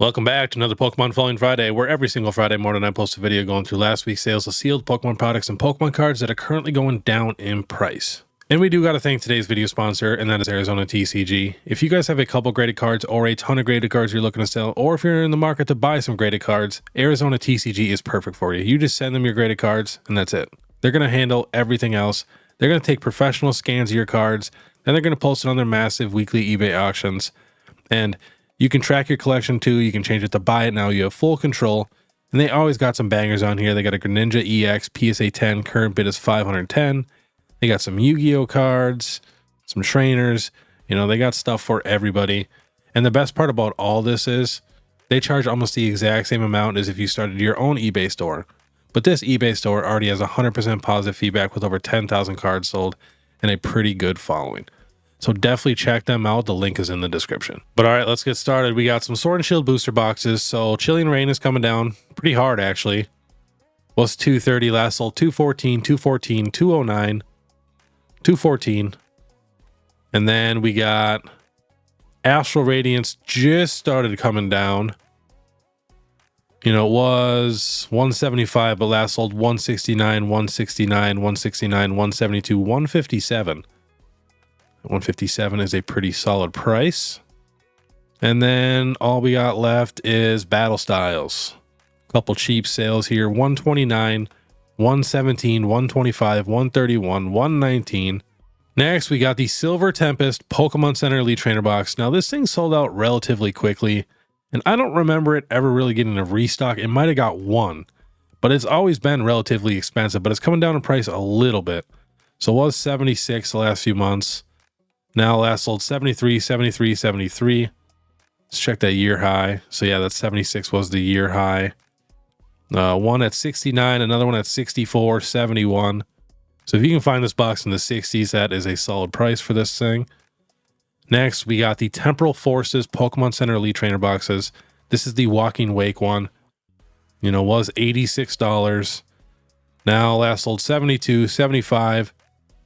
Welcome back to another Pokemon Following Friday, where every single Friday morning I post a video going through last week's sales of sealed Pokemon products and Pokemon cards that are currently going down in price. And we do got to thank today's video sponsor, and that is Arizona TCG. If you guys have a couple graded cards or a ton of graded cards you're looking to sell, or if you're in the market to buy some graded cards, Arizona TCG is perfect for you. You just send them your graded cards, and that's it. They're going to handle everything else. They're going to take professional scans of your cards, then they're going to post it on their massive weekly eBay auctions. And you can track your collection too. You can change it to buy it now. You have full control. And they always got some bangers on here. They got a Greninja EX PSA 10. Current bid is 510. They got some Yu-Gi-Oh cards, some trainers. You know, they got stuff for everybody. And the best part about all this is they charge almost the exact same amount as if you started your own eBay store. But this eBay store already has 100% positive feedback with over 10,000 cards sold and a pretty good following. So definitely check them out. The link is in the description. But all right, let's get started. We got some Sword and Shield booster boxes. So Chilean Rain is coming down pretty hard, actually. Was $230, last sold $214, $214, $209, $214. And then we got Astral Radiance just started coming down. You know, it was $175, but last sold $169, $169, $169, $172, $157. 157 is a pretty solid price. And then all we got left is Battle Styles. Couple cheap sales here. 129, 117, 125, 131, 119. Next, we got the Silver Tempest Pokemon Center Elite Trainer box. Now, this thing sold out relatively quickly, and I don't remember it ever really getting a restock. It might have got one, but it's always been relatively expensive, but it's coming down in price a little bit. So it was 76 the last few months. Now last sold 73, 73, 73. Let's check that year high. So yeah, that 76 was the year high. One at 69, another one at 64, 71. So if you can find this box in the 60s, that is a solid price for this thing. Next, we got the Temporal Forces Pokemon Center Elite Trainer boxes. This is the Walking Wake one. You know, was $86. Now last sold 72, 75.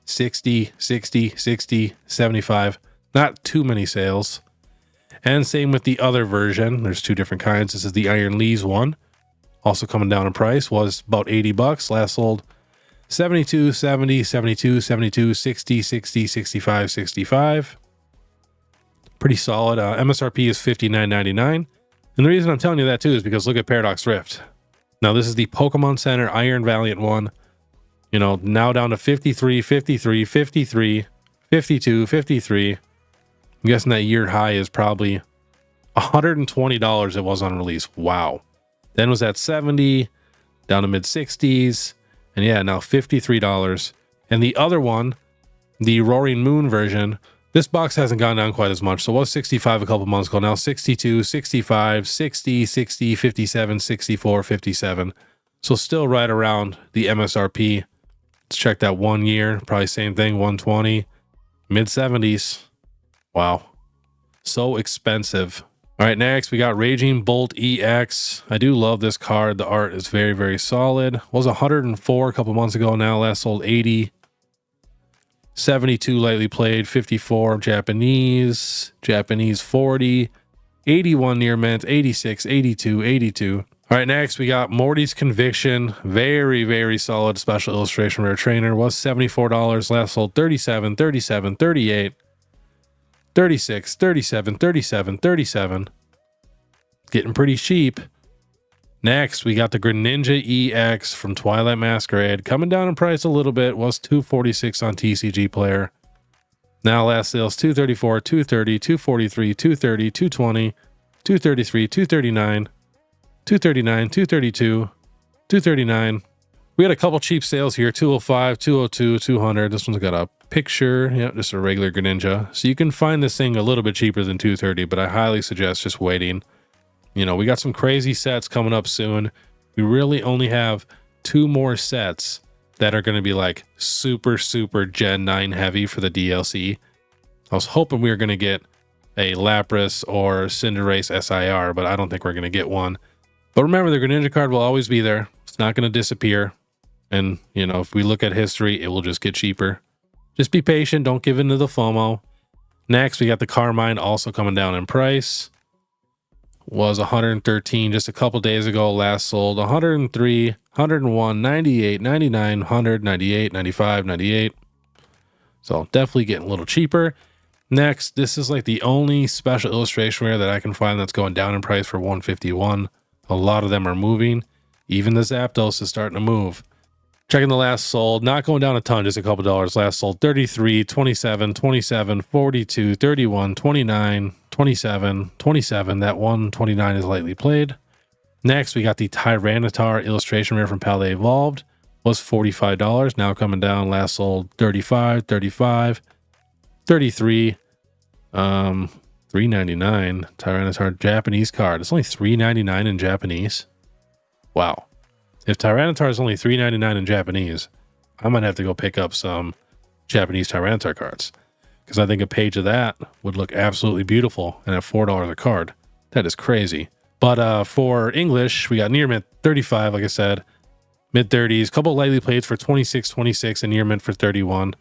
60, 60, 60, 75. Not too many sales. And same with the other version. There's two different kinds. This is the Iron Lees one. Also coming down in price. Was about $80. Last sold 72, 70, 72, 72, 60, 60, 65, 65. Pretty solid. MSRP is $59.99. And the reason I'm telling you that too is because look at Paradox Rift. Now this is the Pokemon Center Iron Valiant one. You know, now down to 53, 53, 53, 52, 53. I'm guessing that year high is probably $120 it was on release. Wow. Then was at 70, down to mid 60s. And yeah, now $53. And the other one, the Roaring Moon version, this box hasn't gone down quite as much. So it was 65 a couple months ago. Now 62, 65, 60, 60, 57, 64, 57. So still right around the MSRP. Let's check that 1 year. Probably same thing, 120. Mid 70s. Wow. So expensive. All right, next we got Raging Bolt EX. I do love this card. The art is very, very solid. Was 104 a couple months ago. Now last sold 80. 72 lightly played. 54 Japanese. Japanese 40. 81 near mint. 86, 82, 82. All right, next we got Morty's Conviction. Very, very solid special illustration rare trainer. Was $74. Last sold 37, 37, 38, 36, 37, 37, 37. Getting pretty cheap. Next, we got the Greninja EX from Twilight Masquerade. Coming down in price a little bit. Was $246 on TCG Player. Now last sales $234, $230, $243, $230, $220, $233, $239. 239, 232, 239. We had a couple cheap sales here. 205, 202, 200. This one's got a picture. Yep, just a regular Greninja. So you can find this thing a little bit cheaper than 230, but I highly suggest just waiting. You know, we got some crazy sets coming up soon. We really only have 2 more sets that are going to be like super, super Gen 9 heavy for the DLC. I was hoping we were going to get a Lapras or Cinderace SIR, but I don't think we're going to get one. But remember, the Greninja card will always be there. It's not going to disappear. And, you know, if we look at history, it will just get cheaper. Just be patient. Don't give in to the FOMO. Next, we got the Carmine also coming down in price. was 113 just a couple days ago. Last sold 103, 101, 98, 99, 100, 98, 95, 98. So definitely getting a little cheaper. Next, this is like the only special illustration rare that I can find that's going down in price for 151. A lot of them are moving. Even the Zapdos is starting to move. Checking the last sold, not going down a ton, just a couple dollars. Last sold 33, 27, 27, 42, 31, 29, 27, 27. That 129 is lightly played. Next, we got the Tyranitar illustration rare from Paldea Evolved. Was $45, now coming down. Last sold 35, 35, 33, $3.99. Tyranitar Japanese card. It's only $3.99 in Japanese. Wow. If Tyranitar is only $3.99 in Japanese, I might have to go pick up some Japanese Tyranitar cards, because I think a page of that would look absolutely beautiful, and at $4 a card, that is crazy. But for English, we got near mint 35, like I said, mid 30s, couple lightly played for 26, 26, and near mint for 31.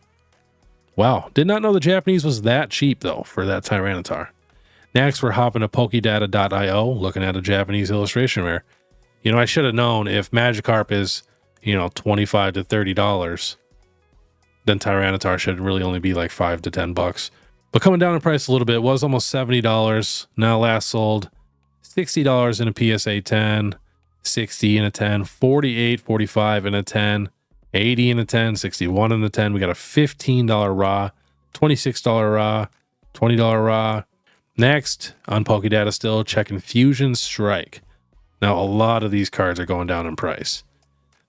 Wow, did not know the Japanese was that cheap though for that Tyranitar. Next, we're hopping to Pokedata.io, looking at a Japanese illustration rare. You know, I should have known if Magikarp is, you know, $25 to $30, then Tyranitar should really only be like $5 to $10. But coming down in price a little bit, was almost $70. Now last sold $60 in a PSA 10, 60 in a 10, 48, 45 in a 10, 80 in a 10, 61 in the 10. We got a $15 raw, $26 raw, $20 raw. Next, on Pokedata still, checking Fusion Strike. Now, a lot of these cards are going down in price.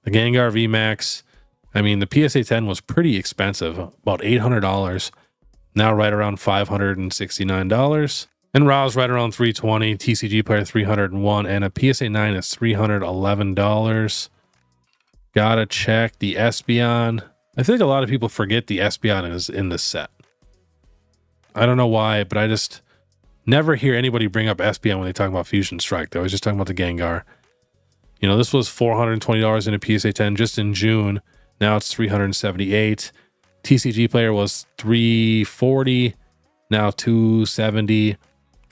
The Gengar VMAX, I mean, the PSA 10 was pretty expensive, about $800. Now right around $569. And Ra's right around $320. TCG Player $301. And a PSA 9 is $311. Gotta check the Espeon. I think a lot of people forget the Espeon is in this set. I don't know why, but I just never hear anybody bring up Espeon when they talk about Fusion Strike. They're always just talking about the Gengar. You know, this was $420 in a PSA 10 just in June. Now it's $378. TCG Player was $340. Now $270.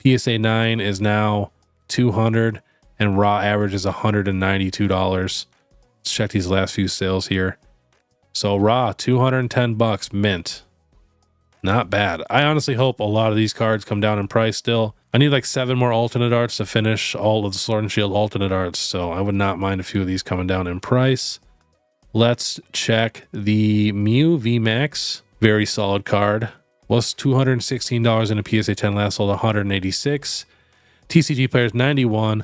PSA 9 is now $200. And raw average is $192. Let's check these last few sales here. So raw, $210 mint. Not bad. I honestly hope a lot of these cards come down in price still. I need like 7 more alternate arts to finish all of the Sword and Shield alternate arts, so I would not mind a few of these coming down in price. Let's check the Mew VMAX. Very solid card. Was $216 in a PSA 10, last sold $186. TCG Players 91.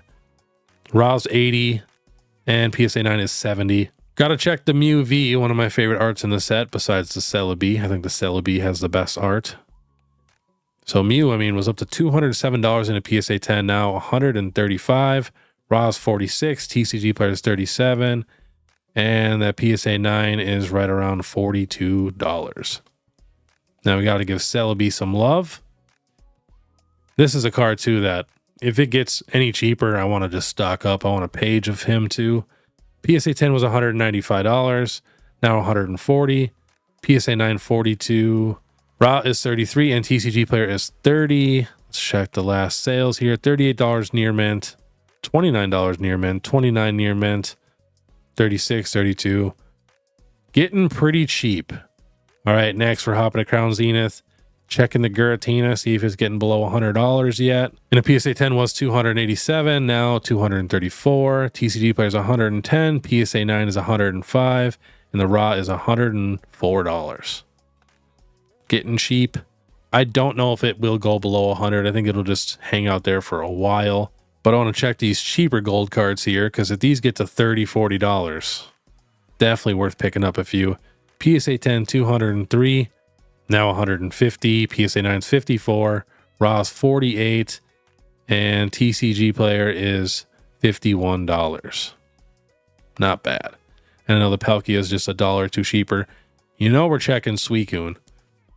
Ra's 80. And PSA 9 is 70. Gotta check the Mew V, one of my favorite arts in the set, besides the Celebi. I think the Celebi has the best art. So Mew, I mean, was up to $207 in a PSA 10, now $135. Ra's 46, TCG Players 37, and that PSA 9 is right around $42. Now we gotta give Celebi some love. This is a card too that if it gets any cheaper, I want to just stock up. I want a page of him too. PSA 10 was $195, now $140. PSA 9 $42. Raw is $33 and TCG Player is $30. Let's check the last sales here. $38 near mint, $29 near mint, $29 near mint, $36, $32. Getting pretty cheap. All right, next we're hopping to Crown Zenith. Checking the Giratina, see if it's getting below $100 yet. And a PSA 10 was $287, now $234. TCG Player is $110, PSA 9 is $105, and the raw is $104. Getting cheap. I don't know if it will go below 100. I think it'll just hang out there for a while. But I want to check these cheaper gold cards here, because if these get to $30, $40, definitely worth picking up a few. PSA 10, $203. Now 150, PSA 9's 54, Ra's 48, and TCG Player is $51. Not bad. And I know the Palkia is just $1 or $2 cheaper. You know we're checking Suicune.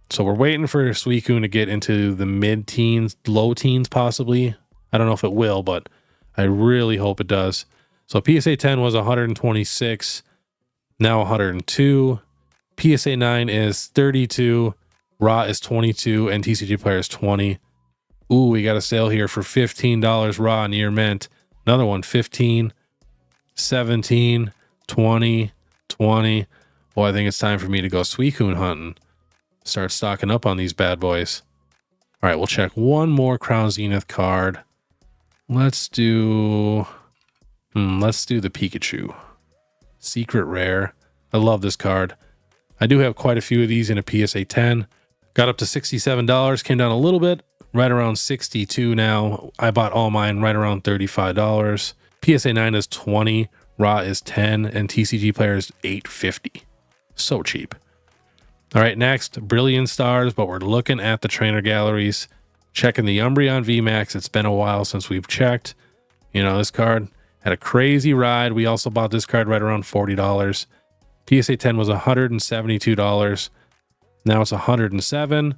So we're waiting for Suicune to get into the mid-teens, low teens possibly. I don't know if it will, but I really hope it does. So PSA 10 was 126, now 102. PSA 9 is 32. Raw is 22 and TCG Player is 20. Ooh, we got a sale here for $15 raw near mint. Another one, 15, 17, 20, 20. Well, I think it's time for me to go Suicune hunting. Start stocking up on these bad boys. All right, we'll check one more Crown Zenith card. Let's do the Pikachu. Secret rare. I love this card. I do have quite a few of these in a PSA 10. Got up to $67, came down a little bit, right around 62 now. I bought all mine right around $35. PSA 9 is 20, raw is 10, and TCG player is $8.50. So cheap. All right, next, Brilliant Stars, but we're looking at the trainer galleries, checking the Umbreon VMAX. It's been a while since we've checked. You know, this card had a crazy ride. We also bought this card right around $40. PSA 10 was $172. Now it's $107,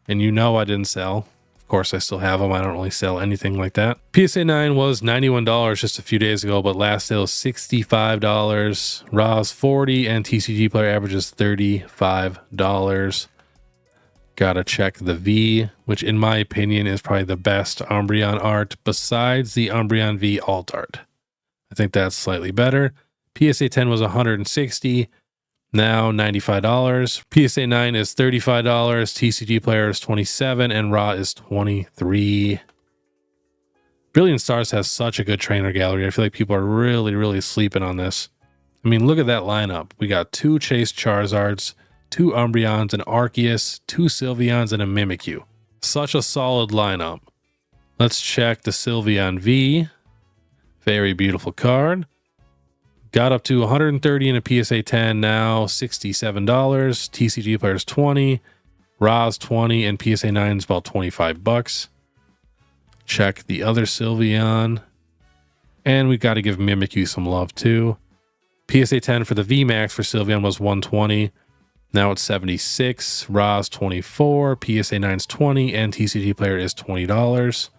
and you know I didn't sell. Of course, I still have them. I don't really sell anything like that. PSA 9 was $91 just a few days ago, but last sale is $65. Raw's $40, and TCG player averages $35. Gotta check the V, which in my opinion is probably the best Umbreon art besides the Umbreon V alt art. I think that's slightly better. PSA 10 was $160. Now $95. PSA 9 is $35. TCG player is $27, and raw is $23. Brilliant Stars has such a good trainer gallery. I feel like people are really sleeping on this. I mean, look at that lineup. We got 2 Chase Charizards, 2 Umbreons, an Arceus, 2 Sylveons, and a Mimikyu. Such a solid lineup. Let's check the Sylveon V. Very beautiful card. Got up to 130 in a PSA 10, now $67. TCG players 20, Raw's 20, and PSA 9 is about $25. Check the other Sylveon. And we got to give Mimikyu some love too. PSA 10 for the VMAX for Sylveon was 120. Now it's 76. Raw's 24, PSA 9's 20, and TCG player is $20.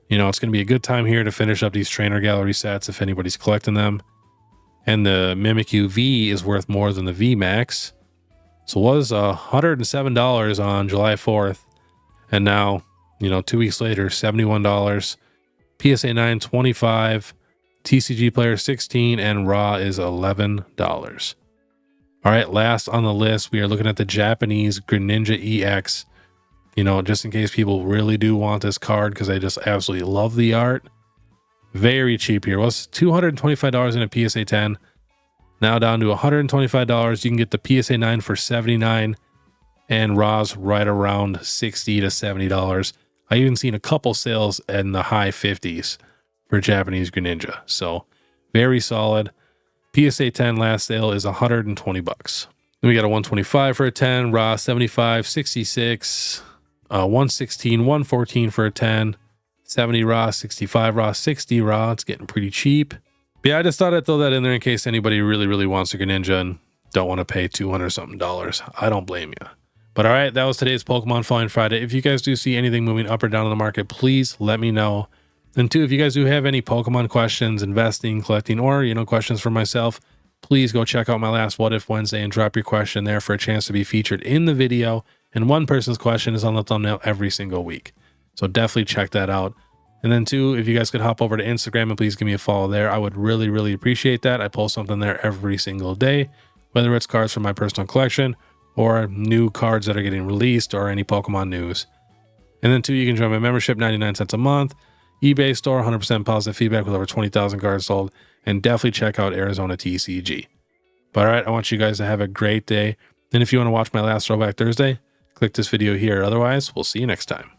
You know, it's going to be a good time here to finish up these trainer gallery sets if anybody's collecting them. And the Mimikyu V is worth more than the VMAX. So it was $107 on July 4th. And now, you know, 2 weeks later, $71. PSA 9, $25. TCG player 16, and raw is $11. All right, last on the list, we are looking at the Japanese Greninja EX. You know, just in case people really do want this card because I just absolutely love the art. Very cheap here. It was $225 in a PSA 10. Now down to $125. You can get the PSA 9 for $79, and Raw's right around $60 to $70. I even seen a couple sales in the high 50s for Japanese Greninja. So very solid. PSA 10 last sale is $120. Then we got a 125 for a 10, Raw 75, 66, 116, 114 for a 10. 70 raw, 65 raw, 60 raw. It's getting pretty cheap. But yeah, I just thought I'd throw that in there in case anybody really wants a Greninja and don't want to pay $200 something. I don't blame you. But all right, that was today's Pokemon Falling Friday. If you guys do see anything moving up or down in the market, please let me know. And two, if you guys do have any Pokemon questions, investing, collecting, or, you know, questions for myself, please go check out my last What If Wednesday and drop your question there for a chance to be featured in the video. And one person's question is on the thumbnail every single week. So definitely check that out. And then two, if you guys could hop over to Instagram and please give me a follow there, I would really appreciate that. I post something there every single day, whether it's cards from my personal collection or new cards that are getting released or any Pokemon news. And then two, you can join my membership, 99 cents a month, eBay store, 100% positive feedback with over 20,000 cards sold, and definitely check out Arizona TCG. But all right, I want you guys to have a great day. And if you want to watch my last Throwback Thursday, click this video here. Otherwise, we'll see you next time.